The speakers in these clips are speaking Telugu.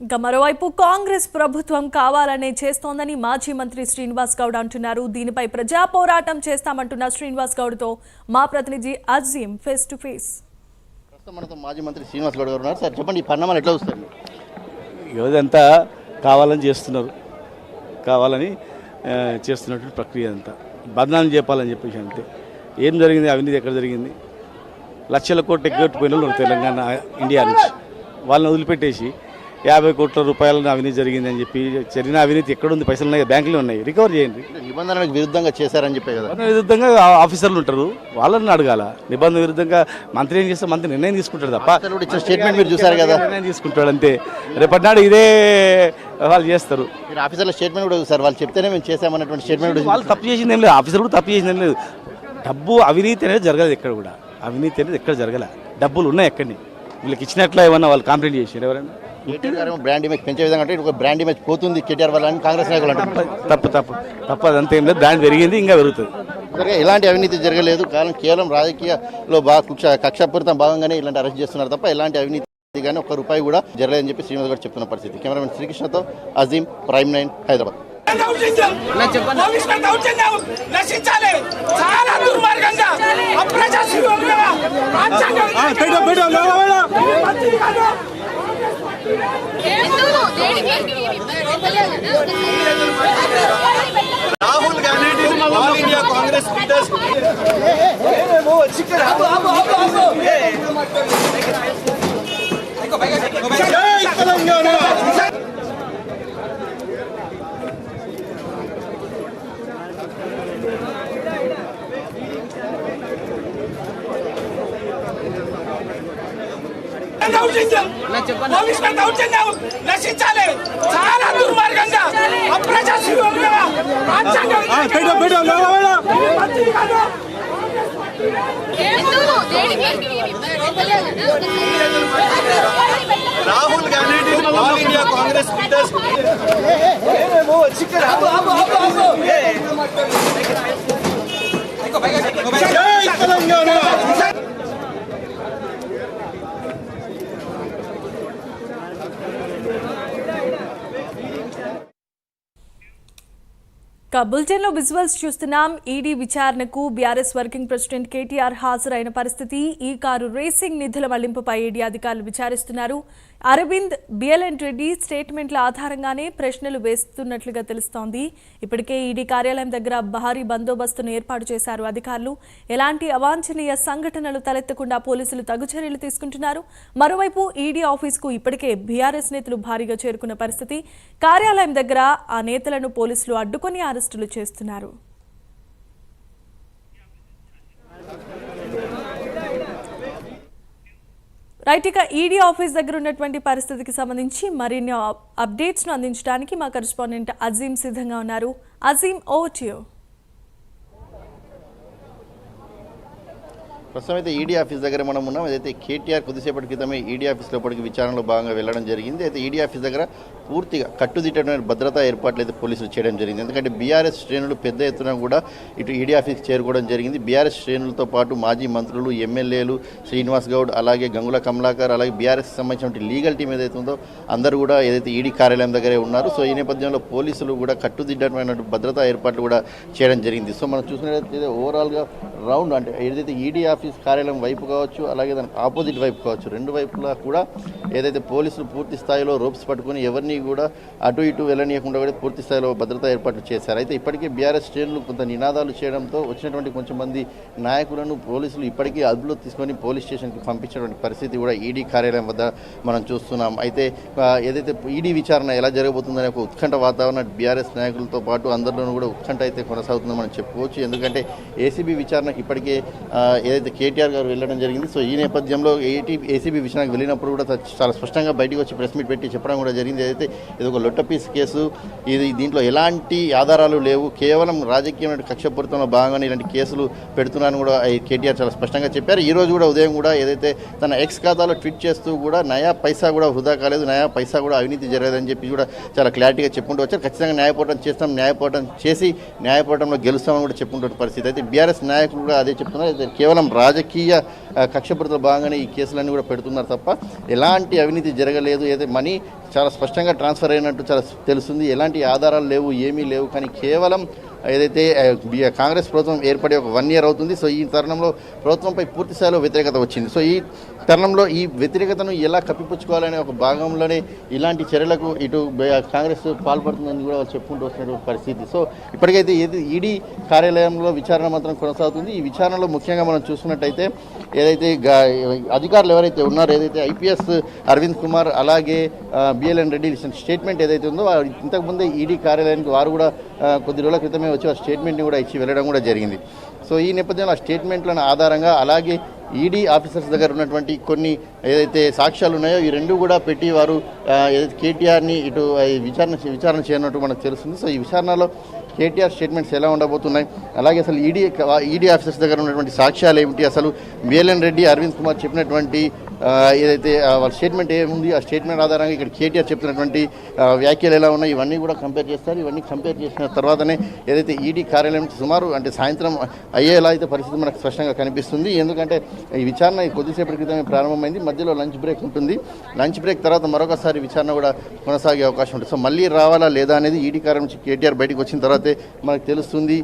ఇక మరోవైపు కాంగ్రెస్ ప్రభుత్వం కావాలనే చేస్తోందని మాజీ మంత్రి శ్రీనివాస్ గౌడ్ అంటున్నారు. దీనిపై ప్రజా పోరాటం చేస్తామంటున్న శ్రీనివాస్ గౌడ్తో మా ప్రతినిధి అజీం ఫేస్ టు ఫేస్. మనతో మాజీ మంత్రి శ్రీనివాస్ గౌడ్ గారు ఉన్నారు. సార్ చెప్పండి, ఈ పరిణామాలు ఎట్లా వస్తాయి? ఇదంతా కావాలని చేస్తున్నారు, కావాలని చేస్తున్నటువంటి ప్రక్రియ అంతా బదనాలు చెప్పాలని చెప్పేసి అంతే. ఏం జరిగింది, అవినీతి ఎక్కడ జరిగింది? లక్షల కోట్లు ఎగ్గొట్టిపోయిన వాళ్ళు తెలంగాణ ఇండియా నుంచి వాళ్ళని వదిలిపెట్టేసి 50 కోట్ల రూపాయలను అవినీతి జరిగిందని చెప్పి జరిగిన అవినీతి ఎక్కడుంది? పైసలు ఉన్నాయి, బ్యాంకులో ఉన్నాయి, రికవర్ చేయండి. నిబంధనలకు విరుద్ధంగా చేశారని చెప్పే కదా. విరుద్ధంగా ఆఫీసర్లు ఉంటారు, వాళ్ళని అడగాల. నిబంధన విరుద్ధంగా మంత్రి ఏం చేస్తే మంత్రి నిర్ణయం తీసుకుంటాడు తప్ప స్టేట్మెంట్ మీరు చూసారు కదా, నిర్ణయం తీసుకుంటాడు అంతే. రేపటి నాడు ఇదే వాళ్ళు చేస్తారు. మీరు ఆఫీసర్ల స్టేట్మెంట్ కూడా చూసారు, వాళ్ళు చెప్తేనే మేము చేసామన్నటువంటి స్టేట్మెంట్. వాళ్ళు తప్పు చేసింది ఏం లేదు, ఆఫీసర్ కూడా తప్పు చేసింది ఏం లేదు. డబ్బు అవినీతి అనేది జరగదు ఎక్కడ కూడా, అవినీతి అనేది ఎక్కడ జరగలే. డబ్బులు ఉన్నాయి ఎక్కడిని, వీళ్ళకి ఇచ్చినట్ల ఏమన్నా వాళ్ళు కంప్లైంట్ చేశారు ఎవరైనా? కేటీఆర్ బ్రాండ్ ఇమేజ్ పెంచే విధంగా అంటే ఒక బ్రాండ్ ఇమేజ్ పోతుంది కేటీఆర్ వల్ల అని కాంగ్రెస్ నాయకులు అంటారు. తప్పు అదంతా ఏం లేదు, బ్రాండ్ పెరిగింది, ఇంకా పెరుగుతుంది. ఎలాంటి అవినీతి జరగలేదు, కేవలం రాజకీయాల్లో కక్షపూరితం భాగంగానే ఇలాంటి అరెస్ట్ చేస్తున్నారు తప్ప ఎలాంటి అవినీతి కానీ ఒక్క రూపాయి కూడా జరగలేదని చెప్పి శ్రీనివాస్ గారు చెప్తున్న పరిస్థితి. కెమెరామెన్ శ్రీకృష్ణతో Azeem, prime 9, Hyderabad. Rahul Gandhi all India Congress leaders Telangana. నశించాలి, చాలా దుర్మార్గంగా అప్రజాస్వామ్యంగా Rahul Gandhi all India Congress leaders Telangana. బులెటిన్లో విజువల్స్ చూస్తున్నాం. ఈడీ విచారణకు బీఆర్ఎస్ వర్కింగ్ ప్రెసిడెంట్ కేటీఆర్ హాజరైన పరిస్థితి. ఈ కారు రేసింగ్ నిధుల మళ్లింపుపై ఈడీ అధికారులు విచారిస్తున్నారు. అరవింద్, బిఎల్ఎన్ రెడ్డి స్టేట్మెంట్ల ఆధారంగానే ప్రశ్నలు వేస్తున్నట్లుగా తెలుస్తోంది. ఇప్పటికే ఈడీ కార్యాలయం దగ్గర భారీ బందోబస్తును ఏర్పాటు చేశారు అధికారులు. ఎలాంటి అవాంఛనీయ సంఘటనలు తలెత్తకుండా పోలీసులు తగు చర్యలు తీసుకుంటున్నారు. మరోవైపు ఈడీ ఆఫీసుకు ఇప్పటికే బీఆర్ఎస్ నేతలు భారీగా చేరుకున్న పరిస్థితి. కార్యాలయం దగ్గర ఆ నేతలను పోలీసులు అడ్డుకొని అరెస్టులు చేస్తున్నారు. రైట్, ఇక ఈడీ ఆఫీస్ దగ్గర ఉన్నటువంటి పరిస్థితికి సంబంధించి మరిన్ని అప్డేట్స్ను అందించడానికి మా కరెస్పాండెంట్ అజీం సిద్ధంగా ఉన్నారు. Azeem, over to you. ప్రస్తుతం అయితే ఈడీ ఆఫీస్ దగ్గర మనం ఉన్నాం. ఏదైతే కేటీఆర్ కొద్దిసేపటి క్రితమే ఈడీ ఆఫీస్ లోపలికి విచారణలో భాగంగా వెళ్ళడం జరిగింది. అయితే ఈడీ ఆఫీస్ దగ్గర పూర్తిగా కట్టుదిట్టమైన భద్రతా ఏర్పాట్లు అయితే పోలీసులు చేయడం జరిగింది. ఎందుకంటే బీఆర్ఎస్ శ్రేణులు పెద్ద ఎత్తున కూడా ఇటు ఈడీ ఆఫీస్కి చేరుకోవడం జరిగింది. బీఆర్ఎస్ శ్రేణులతో పాటు మాజీ మంత్రులు, ఎమ్మెల్యేలు, శ్రీనివాస్ గౌడ్, అలాగే గంగుల కమలాకర్, అలాగే బీఆర్ఎస్ సంబంధించిన లీగల్ టీం ఏదైతే ఉందో అందరూ కూడా ఏదైతే ఈడీ కార్యాలయం దగ్గరే ఉన్నారు. సో ఈ నేపథ్యంలో పోలీసులు కూడా కట్టుదిట్టమైన భద్రతా ఏర్పాట్లు కూడా చేయడం జరిగింది. సో మనం చూసినట్లయితే ఓవరాల్గా రౌండ్ అంటే ఏదైతే ఈడీ ఆఫీస్ కార్యాలయం వైపు కావచ్చు, అలాగే దానికి ఆపోజిట్ వైపు కావచ్చు, రెండు వైపులా కూడా ఏదైతే పోలీసులు పూర్తి స్థాయిలో రోప్స్ పట్టుకుని ఎవరిని కూడా అటు ఇటు వెళ్ళనీయకుండా కూడా పూర్తి స్థాయిలో భద్రతా ఏర్పాట్లు చేశారు. అయితే ఇప్పటికే బీఆర్ఎస్ శ్రేణులు కొంత నినాదాలు చేయడంతో వచ్చినటువంటి కొంచెం మంది నాయకులను పోలీసులు ఇప్పటికీ అదుపులో తీసుకొని పోలీస్ స్టేషన్కి పంపించినటువంటి పరిస్థితి కూడా ఈడీ కార్యాలయం వద్ద మనం చూస్తున్నాం. అయితే ఏదైతే ఈడీ విచారణ ఎలా జరగబోతుందనే ఒక ఉత్కంఠ వాతావరణం బీఆర్ఎస్ నాయకులతో పాటు అందరిలోనూ కూడా ఉత్కంఠ అయితే కొనసాగుతుందని మనం చెప్పుకోవచ్చు. ఎందుకంటే ఏసీబీ విచారణకు ఇప్పటికే ఏదైతే కేటీఆర్ గారు వెళ్ళడం జరిగింది. సో ఈ నేపథ్యంలో ఏసీబీ విచారణకు వెళ్ళినప్పుడు కూడా చాలా స్పష్టంగా బయటకు వచ్చి ప్రెస్ మీట్ పెట్టి చెప్పడం కూడా జరిగింది. ఏదైతే ఇది ఒక లొట్టపీస్ కేసు, దీంట్లో ఎలాంటి ఆధారాలు లేవు, కేవలం రాజకీయమైన కక్షపూరితంలో భాగంగానే ఇలాంటి కేసులు పెడుతున్నారని కూడా కేటీఆర్ చాలా స్పష్టంగా చెప్పారు. ఈ రోజు కూడా ఉదయం కూడా ఏదైతే తన ఎక్స్ ఖాతాలో ట్వీట్ చేస్తూ కూడా నయా పైసా కూడా వృధా కాలేదు, నయా పైసా కూడా అవినీతి జరగలేదని చెప్పి కూడా చాలా క్లారిటీగా చెప్పుకుంటూ వచ్చారు. ఖచ్చితంగా న్యాయపోరాటం చేస్తాం, న్యాయపోరాటం చేసి న్యాయపోరాటంలో గెలుస్తామని కూడా చెప్పుకుంటున్న పరిస్థితి. అయితే బీఆర్ఎస్ నాయకులు కూడా అదే చెప్తున్నారు. కేవలం రాజకీయ కక్షపూరితలో భాగంగానే ఈ కేసులన్నీ కూడా పెడుతున్నారు తప్ప ఎలాంటి అవినీతి జరగలేదు. ఏదైతే మనీ చాలా స్పష్టంగా ట్రాన్స్ఫర్ అయినట్టు చాలా తెలుస్తుంది. ఎలాంటి ఆధారాలు లేవు, ఏమీ లేవు. కానీ కేవలం ఏదైతే కాంగ్రెస్ ప్రభుత్వం ఏర్పడి ఒక 1 year అవుతుంది. సో ఈ తరుణంలో ప్రభుత్వంపై పూర్తి స్థాయిలో వ్యతిరేకత వచ్చింది. సో ఈ తరుణంలో ఈ వ్యతిరేకతను ఎలా కప్పిపుచ్చుకోవాలనే ఒక భాగంలోనే ఇలాంటి చర్యలకు ఇటు కాంగ్రెస్ పాల్పడుతుందని కూడా చెప్పుకుంటూ వస్తున్న పరిస్థితి. సో ఇప్పటికైతే ఈడీ కార్యాలయంలో విచారణ మాత్రం కొనసాగుతుంది. ఈ విచారణలో ముఖ్యంగా మనం చూసుకున్నట్టయితే ఏదైతే అధికారులు ఎవరైతే ఉన్నారో, ఏదైతే ఐపీఎస్ అరవింద్ కుమార్ అలాగే బిఎల్ఎన్ రెడ్డి ఇచ్చిన స్టేట్మెంట్ ఏదైతే ఉందో ఇంతకుముందే ఈడీ కార్యాలయానికి వారు కూడా కొద్ది రోజుల క్రితమే వచ్చి ఆ స్టేట్మెంట్ని కూడా ఇచ్చి వెళ్ళడం కూడా జరిగింది. సో ఈ నేపథ్యంలో ఆ స్టేట్మెంట్లను ఆధారంగా అలాగే ఈడీ ఆఫీసర్స్ దగ్గర ఉన్నటువంటి కొన్ని ఏదైతే సాక్ష్యాలు ఉన్నాయో ఈ రెండు కూడా పెట్టి వారు ఏదైతే కేటీఆర్ని ఇటు విచారణ చేయనట్టు మనకు తెలుస్తుంది. సో ఈ విచారణలో కేటీఆర్ స్టేట్మెంట్స్ ఎలా ఉండబోతున్నాయి, అలాగే అసలు ఈడీ ఆఫీసర్స్ దగ్గర ఉన్నటువంటి సాక్ష్యాలు ఏమిటి, అసలు బిఎల్ఎన్ రెడ్డి అరవింద్ కుమార్ చెప్పినటువంటి ఏదైతే వాళ్ళ స్టేట్మెంట్ ఏముంది, ఆ స్టేట్మెంట్ ఆధారంగా ఇక్కడ కేటీఆర్ చెప్తున్నటువంటి వ్యాఖ్యలు ఎలా ఉన్నాయి, ఇవన్నీ కూడా కంపేర్ చేస్తారు. ఇవన్నీ కంపేర్ చేసిన తర్వాతనే ఏదైతే ఈడీ కార్యాలయం సుమారు అంటే సాయంత్రం అయ్యేలా అయితే పరిస్థితి మనకు స్పష్టంగా కనిపిస్తుంది. ఎందుకంటే ఈ విచారణ కొద్దిసేపటి క్రితమే ప్రారంభమైంది. మధ్యలో లంచ్ బ్రేక్ ఉంటుంది. లంచ్ బ్రేక్ తర్వాత మరొకసారి విచారణ కూడా కొనసాగే అవకాశం ఉంటుంది. సో మళ్ళీ రావాలా లేదా అనేది ఈడీ కార్యాలయం నుంచి కేటీఆర్ బయటకు వచ్చిన తర్వాతే మనకు తెలుస్తుంది.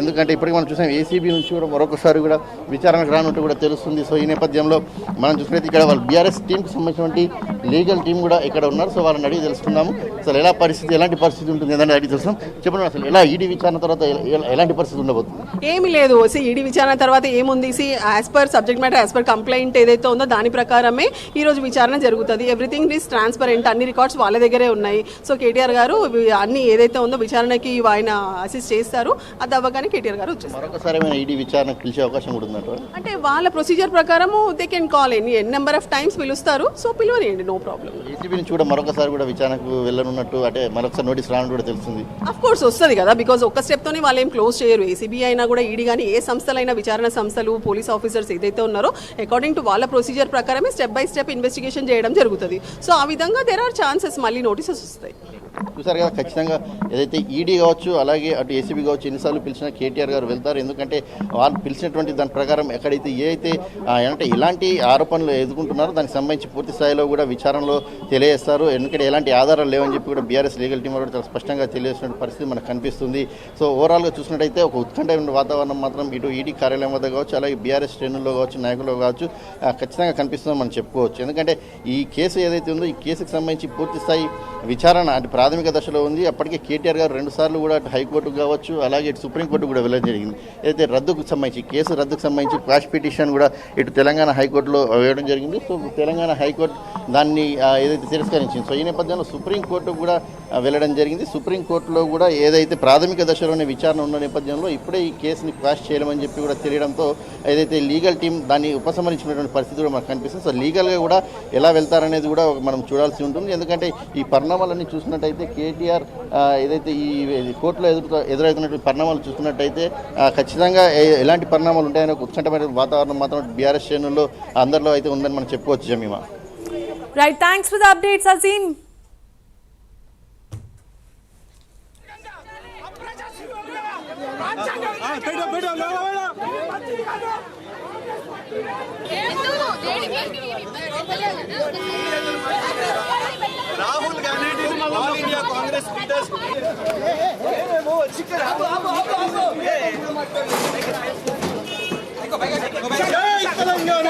ఎందుకంటే ఇప్పటికీ మనం చూసాం ఏసీబీ నుంచి కూడా మరొకసారి కూడా విచారణకు రానుంటూ కూడా తెలుస్తుంది. సో ఈ నేపథ్యంలో మనం చూసుకుంటే ఇక్కడ వాళ్ళ బీఆర్ఎస్ టీంకి సంబంధించినటువంటి లీగల్ టీం కూడా ఇక్కడ ఉన్నారు. సో వాళ్ళని అడిగి తెలుసుకున్నాము అసలు ఎలాంటి పరిస్థితి ఉంటుంది ఏదంటే అడిగి తెలుసుకున్నాం. చెప్పండి అసలు ఎలా ఈడీ విచారణ తర్వాత ఎలాంటి పరిస్థితి ఉండబోతుంది? ఏమీ లేదు. ఈడీ విచారణ తర్వాత ఏముంది, as per subject matter as per complaint ఏదైతే ఉందో దాని ప్రకారమే ఈ రోజు విచారణ జరుగుతుంది. ఎవ్రీథింగ్ ఈజ్ ట్రాన్స్పరెంట్, అన్ని రికార్డ్స్ వాళ్ళ దగ్గరే ఉన్నాయి. సో కేటీఆర్ గారు అన్ని ఏదైతే ఉందో విచారణకి ఆయన అసిస్ట్ చేస్తారు. అది అవ్వగానే కేటీఆర్ గారు వచ్చేస్తారు. మరొకసారి ఈడీ విచారణకు పిలిచే అవకాశం కూడా ఉందంట. అంటే వాళ్ళ ప్రొసీజర్ ప్రకారము they can call any number of times పిలుస్తారు. సో పిలువనియండి, నో ప్రాబ్లం. ఏసీబీ నుంచి కూడా మరొకసారి కూడా విచారణకు వెళ్ళనున్నట్టు అంటే మరొకసారి నోటీస్ రానున్నట్టు కూడా తెలుస్తుంది. అఫ్ కోర్స్ వస్తుంది కదా, బికాజ్ ఒక్క స్టెప్తోనే వాళ్ళు ఏం క్లోజ్ చేయరు. ఏసీబీ అయినా కూడా ఈడీ కానీ ఏ సంస్థలైనా విచారణ సంస్థలు పోలీస్ ఆఫీసర్స్ ఏదైతే ఉన్నారో అకార్డింగ్ టు వాళ్ళ ప్రొసీజర్ ప్రకారమే స్టెప్ బై స్టెప్ ఇన్వెస్టిగేషన్ చేయడం జరుగుతుంది. సో ఆ విధంగా దేర్ ఆర్ ఛాన్సెస్ మళ్ళీ నోటీసెస్ వస్తాయి. చూసారు కదా, ఖచ్చితంగా ఏదైతే ఈడీ కావచ్చు అలాగే అటు ఏసీబీ కావచ్చు ఎన్నిసార్లు పిలిచినా కేటీఆర్ గారు వెళ్తారు. ఎందుకంటే వాళ్ళు పిలిచినటువంటి దాని ప్రకారం ఎక్కడైతే అంటే ఇలాంటి ఆరోపణలు ఎదుర్కొంటున్నారో దానికి సంబంధించి పూర్తి స్థాయిలో కూడా విచారణలో తెలియజేస్తారు. ఎందుకంటే ఎలాంటి ఆధారాలు లేవని చెప్పి కూడా బీఆర్ఎస్ లీగల్ టీం కూడా చాలా స్పష్టంగా తెలియజేసిన పరిస్థితి మనకు కనిపిస్తుంది. సో ఓవరాల్గా చూసినట్టయితే ఒక ఉత్కంఠమైన వాతావరణం మాత్రం ఇటు ఈడీ కార్యాలయం వద్ద కావచ్చు అలాగే బీఆర్ఎస్ శ్రేణుల్లో కావచ్చు నాయకుల్లో కావచ్చు ఖచ్చితంగా కనిపిస్తుందని మనం చెప్పుకోవచ్చు. ఎందుకంటే ఈ కేసు ఏదైతే ఉందో ఈ కేసుకు సంబంధించి పూర్తి స్థాయి విచారణ అంటే ప్రాథమిక దశలో ఉంది. అప్పటికే కేటీఆర్ గారు 2 సార్లు కూడా హైకోర్టుకు కావచ్చు అలాగే ఇటు సుప్రీంకోర్టు కూడా వెళ్ళడం జరిగింది. ఏదైతే రద్దుకు సంబంధించి కేసు రద్దుకు సంబంధించి క్వాష్ పిటిషన్ కూడా ఇటు తెలంగాణ హైకోర్టులో వేయడం జరిగింది. సో తెలంగాణ హైకోర్టు దాన్ని ఏదైతే తిరస్కరించింది. సో ఈ నేపథ్యంలో సుప్రీంకోర్టు కూడా వెళ్ళడం జరిగింది. సుప్రీంకోర్టులో కూడా ఏదైతే ప్రాథమిక దశలోనే విచారణ ఉన్న నేపథ్యంలో ఇప్పుడే ఈ కేసుని క్వాష్ చేయలేమని చెప్పి కూడా తెలియడంతో ఏదైతే లీగల్ టీం దాన్ని ఉపసంహరించినటువంటి పరిస్థితి కూడా మనకు కనిపిస్తుంది. సో లీగల్గా కూడా ఎలా వెళ్తారనేది కూడా మనం చూడాల్సి ఉంటుంది. ఎందుకంటే ఈ పరిణామాలన్నీ చూసినట్టయితే కేటీఆర్ ఏదైతే ఈ కోర్టులో ఎదురవుతున్నటువంటి పరిణామాలు చూస్తున్నట్టయితే ఖచ్చితంగా ఎలాంటి పరిణామాలు ఉంటాయనే ఉత్కంఠమైన వాతావరణం మాత్రం బీఆర్ఎస్ శ్రేణుల్లో అందరిలో అయితే ఉందని మనం చెప్పుకోవచ్చు. Jemimah, right, thanks for the updates Azeem. Rahul Gandhi all India Congress leaders జై తెలంగాణ.